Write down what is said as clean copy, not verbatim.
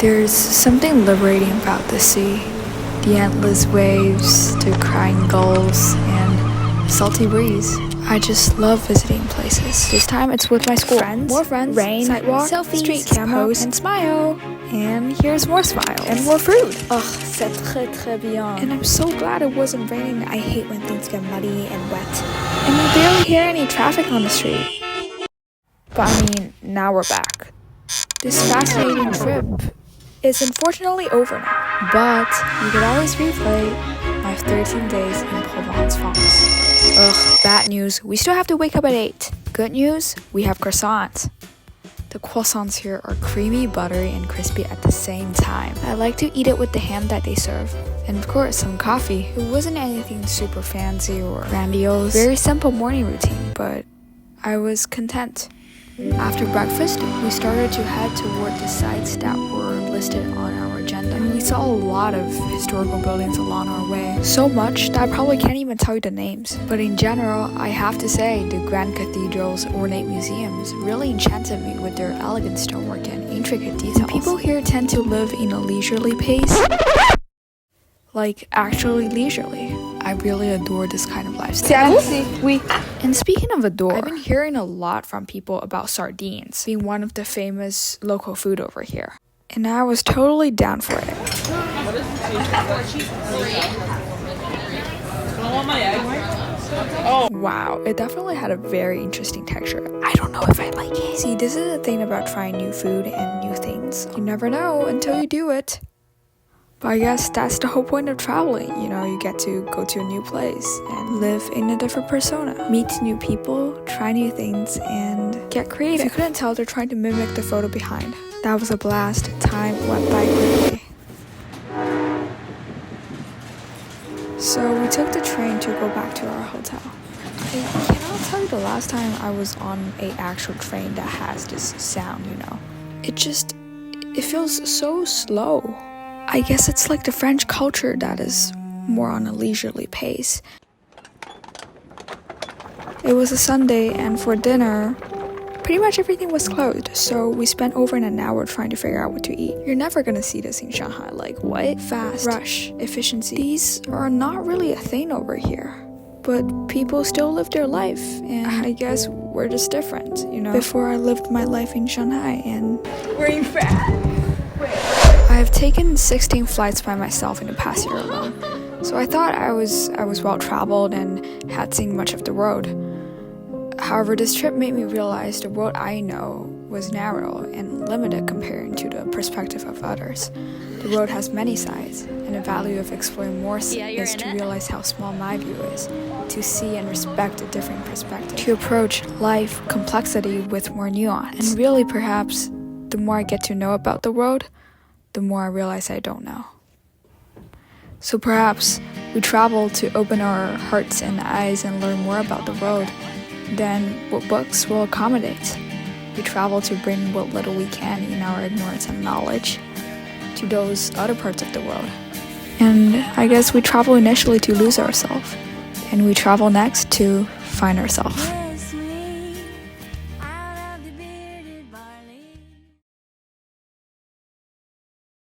There's something liberating about the sea. The endless waves, the crying gulls, and the salty breeze. I just love visiting places. This time it's with my school. More friends, rain, sidewalk, selfies, street camera, post, and smile. And here's more smile. And more food. Ugh, c'est très très bien. And I'm so glad it wasn't raining. I hate when things get muddy and wet. And you barely hear any traffic on the street. But I mean, now we're back. This fascinating trip is unfortunately over now. But you could always replay my 13 days in Provence, France. Ugh, bad news, we still have to wake up at 8. Good news, we have croissants. The croissants here are creamy, buttery, and crispy at the same time. I like to eat it with the ham that they serve. And of course, some coffee. It wasn't anything super fancy or grandiose. Very simple morning routine, but I was content. After breakfast, we started to head toward the sites that were listed on our agenda. And we saw a lot of historical buildings along our way. So much that I probably can't even tell you the names. But in general, I have to say the grand cathedrals, ornate museums really enchanted me with their elegant stonework and intricate details. People here tend to live in a leisurely pace. Like, actually leisurely. I really adore this kind of lifestyle. And speaking of adore, I've been hearing a lot from people about sardines being one of the famous local food over here. And I was totally down for it. Oh wow, it definitely had a very interesting texture. I don't know if I like it. See, this is the thing about trying new food and new things. You never know until you do it. But I guess that's the whole point of traveling, you know, you get to go to a new place and live in a different persona. Meet new people, try new things, and get creative. If you couldn't tell, they're trying to mimic the photo behind. That was a blast. Time went by quickly. So we took the train to go back to our hotel. I cannot tell you the last time I was on an actual train that has this sound, you know. It feels so slow. I guess it's like the French culture that is more on a leisurely pace. It was a Sunday, and for dinner, pretty much everything was closed, so we spent over an hour trying to figure out what to eat. You're never gonna see this in Shanghai, like what? Fast, rush, efficiency. These are not really a thing over here. But people still live their life, and I guess we're just different, you know? Before I lived my life in Shanghai, and we're in France. I have taken 16 flights by myself in the past year alone, so I thought I was well traveled and had seen much of the world. However, this trip made me realize the world I know was narrow and limited compared to the perspective of others. The world has many sides, and the value of exploring more is to realize how small my view is, to see and respect a different perspective, to approach life complexity with more nuance. And really, perhaps, the more I get to know about the world, the more I realize I don't know. So perhaps we travel to open our hearts and eyes and learn more about the world than what books will accommodate. We travel to bring what little we can in our ignorance and knowledge to those other parts of the world. And I guess we travel initially to lose ourselves, and we travel next to find ourselves.